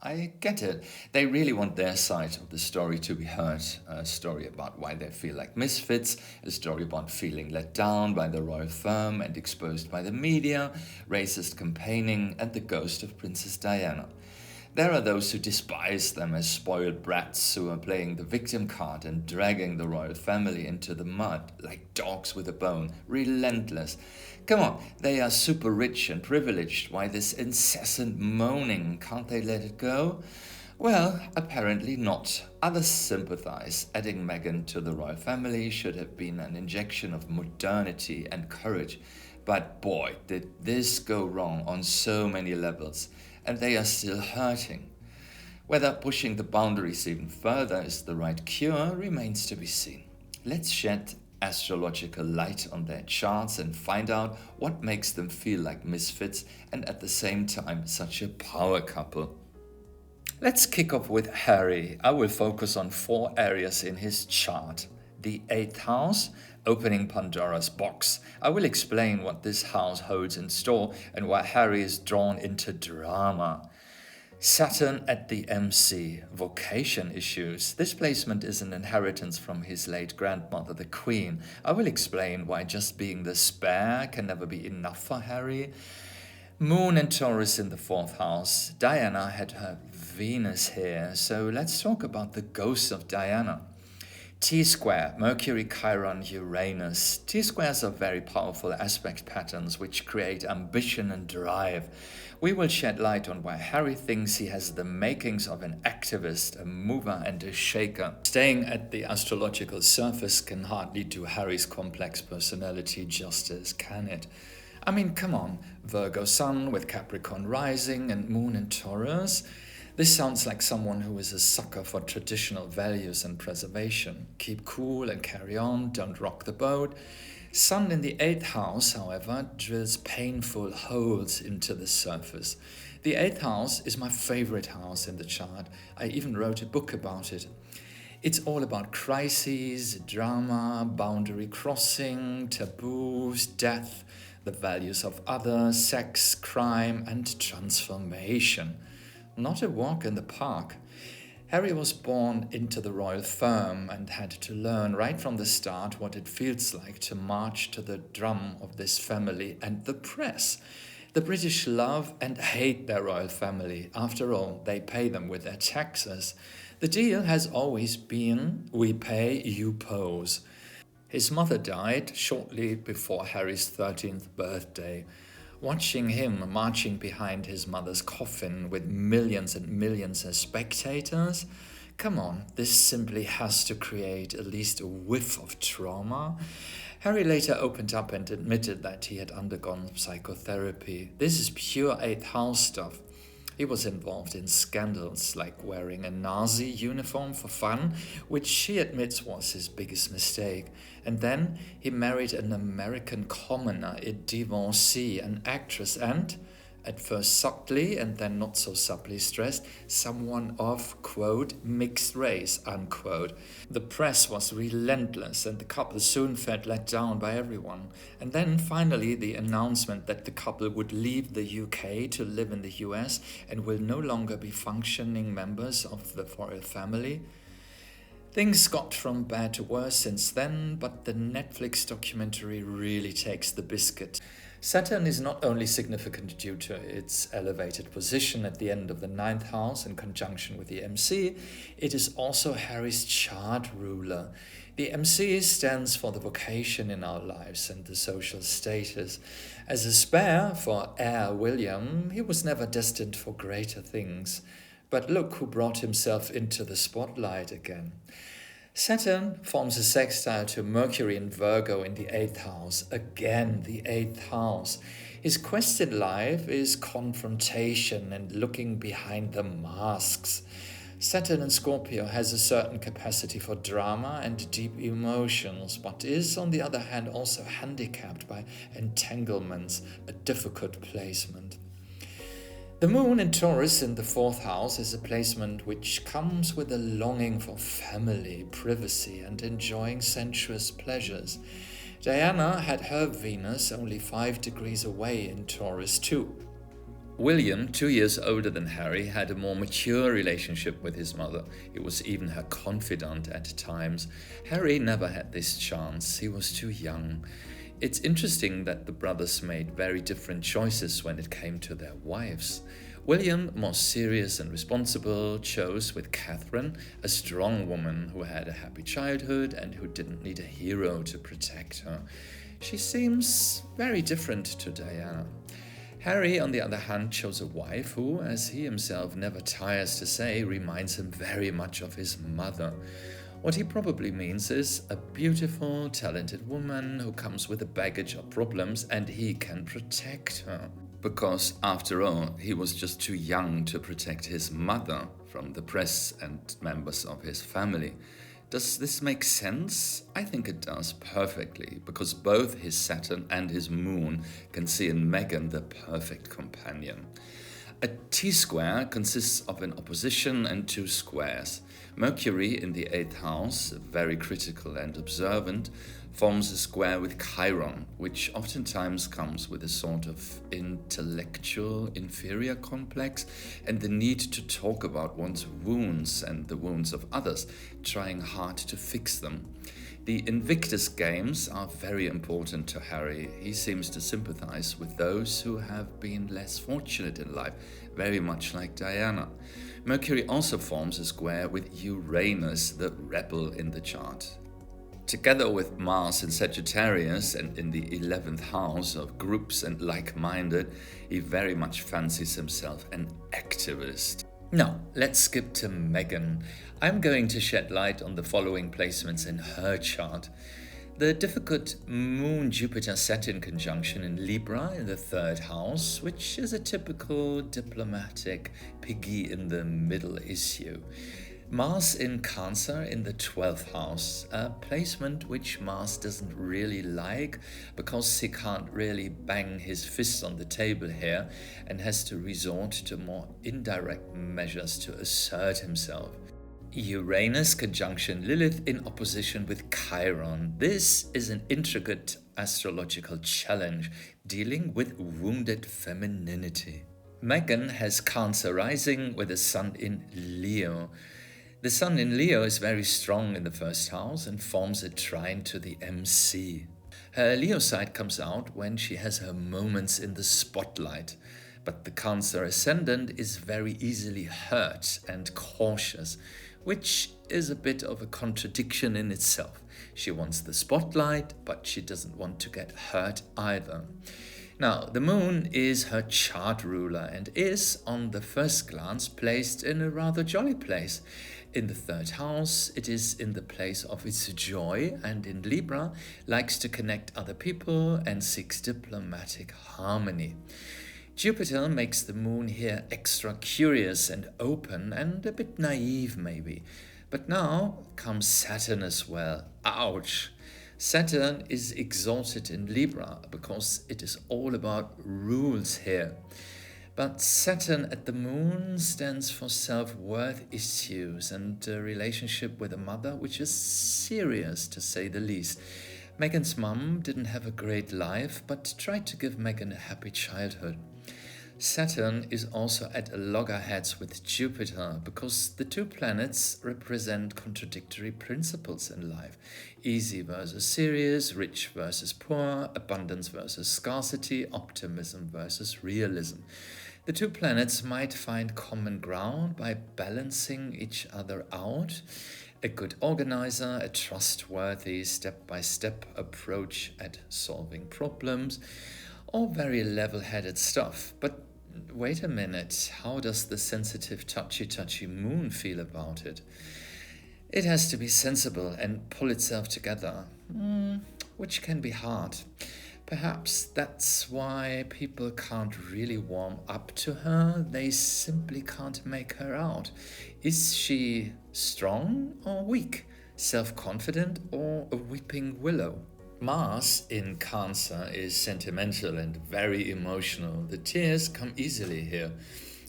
I get it. They really want their side of the story to be heard. A story about why they feel like misfits, a story about feeling let down by the royal firm and exposed by the media, racist campaigning, and the ghost of Princess Diana. There are those who despise them as spoiled brats who are playing the victim card and dragging the royal family into the mud like dogs with a bone, relentless. Come on, they are super rich and privileged. Why this incessant moaning? Can't they let it go? Well, apparently not. Others sympathize. Adding Meghan to the royal family should have been an injection of modernity and courage. But boy, did this go wrong on so many levels, and they are still hurting. Whether pushing the boundaries even further is the right cure remains to be seen. Let's shed astrological light on their charts and find out what makes them feel like misfits and at the same time such a power couple. Let's kick off with Harry. I will focus on 4 areas in his chart. The 8th house, opening Pandora's box. I will explain what this house holds in store and why Harry is drawn into drama. Saturn at the MC, vocation issues. This placement is an inheritance from his late grandmother, the Queen. I will explain why just being the spare can never be enough for Harry. Moon and Taurus in the 4th house. Diana had her Venus here, so let's talk about the ghost of Diana. T-square, Mercury, Chiron, Uranus. T-squares are very powerful aspect patterns which create ambition and drive. We will shed light on why Harry thinks he has the makings of an activist, a mover and a shaker. Staying at the astrological surface can hardly do Harry's complex personality justice, can it? I mean, come on, Virgo Sun with Capricorn rising and Moon in Taurus. This sounds like someone who is a sucker for traditional values and preservation. Keep cool and carry on, don't rock the boat. Sun in the 8th house, however, drills painful holes into the surface. The 8th house is my favorite house in the chart. I even wrote a book about it. It's all about crises, drama, boundary crossing, taboos, death, the values of others, sex, crime, and transformation. Not a walk in the park. Harry was born into the royal firm and had to learn right from the start what it feels like to march to the drum of this family and the press. The British love and hate their royal family. After all, they pay them with their taxes. The deal has always been, we pay, you pose. His mother died shortly before Harry's 13th birthday. Watching him marching behind his mother's coffin with millions and millions of spectators, come on, this simply has to create at least a whiff of trauma. Harry later opened up and admitted that he had undergone psychotherapy. This is pure 8th house stuff. He was involved in scandals like wearing a Nazi uniform for fun, which he admits was his biggest mistake. And then he married an American commoner, a divorcee, an actress, and, at first subtly and then not so subtly stressed, someone of, quote, mixed race, unquote. The press was relentless and the couple soon felt let down by everyone. And then finally the announcement that the couple would leave the UK to live in the US and will no longer be functioning members of the royal family. Things got from bad to worse since then, but the Netflix documentary really takes the biscuit. Saturn is not only significant due to its elevated position at the end of the 9th house in conjunction with the MC, it is also Harry's chart ruler. The MC stands for the vocation in our lives and the social status. As a spare for Heir William, he was never destined for greater things. But look who brought himself into the spotlight again. Saturn forms a sextile to Mercury and Virgo in the 8th house. Again, the 8th house. His quest in life is confrontation and looking behind the masks. Saturn in Scorpio has a certain capacity for drama and deep emotions, but is, on the other hand, also handicapped by entanglements, a difficult placement. The moon in Taurus in the 4th house is a placement which comes with a longing for family, privacy, and enjoying sensuous pleasures. Diana had her Venus only 5 degrees away in Taurus too. William, 2 years older than Harry, had a more mature relationship with his mother. He was even her confidant at times. Harry never had this chance. He was too young. It's interesting that the brothers made very different choices when it came to their wives. William, more serious and responsible, chose with Catherine, a strong woman who had a happy childhood and who didn't need a hero to protect her. She seems very different to Diana. Harry, on the other hand, chose a wife who, as he himself never tires to say, reminds him very much of his mother. What he probably means is a beautiful, talented woman who comes with a baggage of problems and he can protect her. Because, after all, he was just too young to protect his mother from the press and members of his family. Does this make sense? I think it does perfectly, because both his Saturn and his Moon can see in Meghan the perfect companion. A T-square consists of an opposition and two squares. Mercury in the 8th house, very critical and observant, forms a square with Chiron, which oftentimes comes with a sort of intellectual inferior complex and the need to talk about one's wounds and the wounds of others, trying hard to fix them. The Invictus Games are very important to Harry. He seems to sympathize with those who have been less fortunate in life, very much like Diana. Mercury also forms a square with Uranus, the rebel in the chart. Together with Mars in Sagittarius and in the 11th house of groups and like-minded, he very much fancies himself an activist. Now, let's skip to Meghan. I'm going to shed light on the following placements in her chart. The difficult Moon-Jupiter-Saturn conjunction in Libra in the 3rd house, which is a typical diplomatic piggy in the middle issue. Mars in Cancer in the 12th house, a placement which Mars doesn't really like because he can't really bang his fist on the table here and has to resort to more indirect measures to assert himself. Uranus conjunction Lilith in opposition with Chiron. This is an intricate astrological challenge dealing with wounded femininity. Meghan has Cancer rising with the Sun in Leo. The Sun in Leo is very strong in the 1st house and forms a trine to the MC. Her Leo side comes out when she has her moments in the spotlight, but the Cancer ascendant is very easily hurt and cautious, which is a bit of a contradiction in itself. She wants the spotlight, but she doesn't want to get hurt either. Now, the Moon is her chart ruler and is, on the first glance, placed in a rather jolly place. In the 3rd house, it is in the place of its joy, and in Libra, likes to connect other people and seeks diplomatic harmony. Jupiter makes the Moon here extra curious and open and a bit naive maybe. But now comes Saturn as well. Ouch! Saturn is exalted in Libra because it is all about rules here. But Saturn at the Moon stands for self-worth issues and a relationship with a mother which is serious, to say the least. Meghan's mum didn't have a great life, but tried to give Meghan a happy childhood. Saturn is also at loggerheads with Jupiter because the two planets represent contradictory principles in life. Easy versus serious, rich versus poor, abundance versus scarcity, optimism versus realism. The two planets might find common ground by balancing each other out. A good organizer, a trustworthy step-by-step approach at solving problems, all very level-headed stuff. But wait a minute, how does the sensitive touchy-touchy Moon feel about it? It has to be sensible and pull itself together, which can be hard. Perhaps that's why people can't really warm up to her. They simply can't make her out. Is she strong or weak? Self-confident or a weeping willow? Mars in Cancer is sentimental and very emotional. The tears come easily here.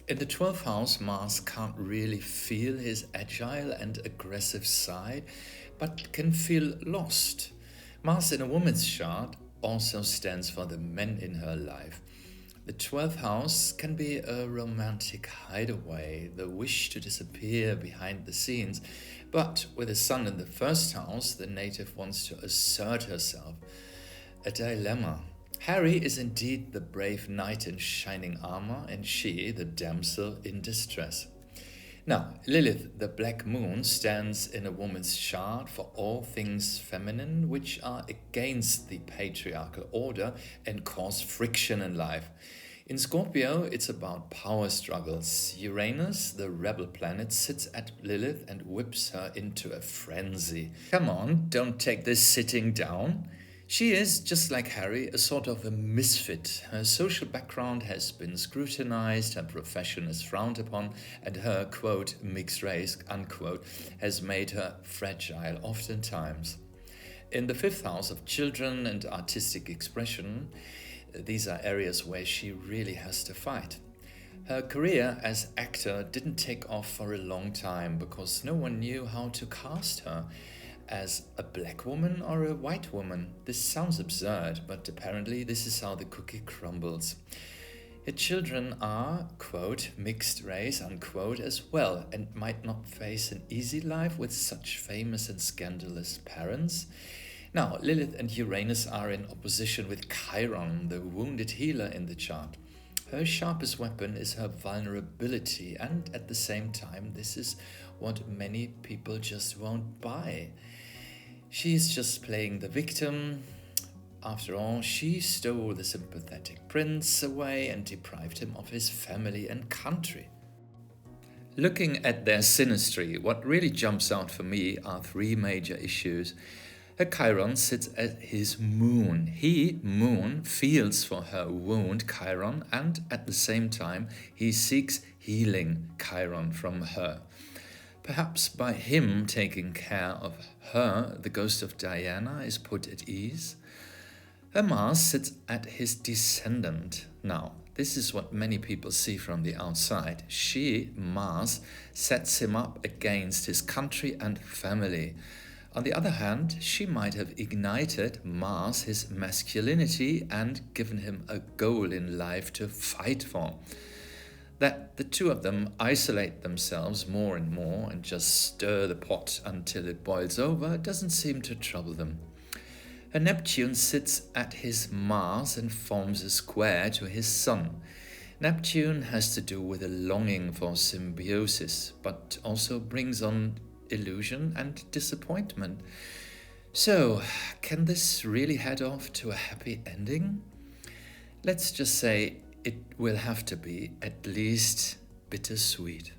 In the 12th house, Mars can't really feel his agile and aggressive side, but can feel lost. Mars in a woman's chart also stands for the men in her life. The 12th house can be a romantic hideaway, the wish to disappear behind the scenes. But with the sun in the first house, the native wants to assert herself. A dilemma. Harry is indeed the brave knight in shining armor, and she, the damsel in distress. Now, Lilith, the black moon, stands in a woman's chart for all things feminine which are against the patriarchal order and cause friction in life. In Scorpio, it's about power struggles. Uranus, the rebel planet, sits at Lilith and whips her into a frenzy. Come on, don't take this sitting down. She is, just like Harry, a sort of a misfit. Her social background has been scrutinized, her profession is frowned upon, and her, quote, mixed race, unquote, has made her fragile oftentimes. In the fifth house of children and artistic expression, these are areas where she really has to fight. Her career as actor didn't take off for a long time because no one knew how to cast her. As a black woman or a white woman? This sounds absurd, but apparently this is how the cookie crumbles. Her children are, quote, mixed race, unquote, as well, and might not face an easy life with such famous and scandalous parents. Now, Lilith and Uranus are in opposition with Chiron, the wounded healer in the chart. Her sharpest weapon is her vulnerability, and at the same time, this is what many people just won't buy. She's just playing the victim. After all, she stole the sympathetic prince away and deprived him of his family and country. Looking at their synastry, what really jumps out for me are three major issues. Her Chiron sits at his moon. He, moon, feels for her wound, Chiron, and at the same time, he seeks healing, Chiron, from her. Perhaps by him taking care of her, the ghost of Diana is put at ease. Her Mars sits at his descendant. Now, this is what many people see from the outside. She, Mars, sets him up against his country and family. On the other hand, she might have ignited Mars, his masculinity, and given him a goal in life to fight for. That the two of them isolate themselves more and more and just stir the pot until it boils over doesn't seem to trouble them. Her Neptune sits at his Mars and forms a square to his Sun. Neptune has to do with a longing for symbiosis, but also brings on illusion and disappointment. So, can this really head off to a happy ending? Let's just say it will have to be at least bittersweet.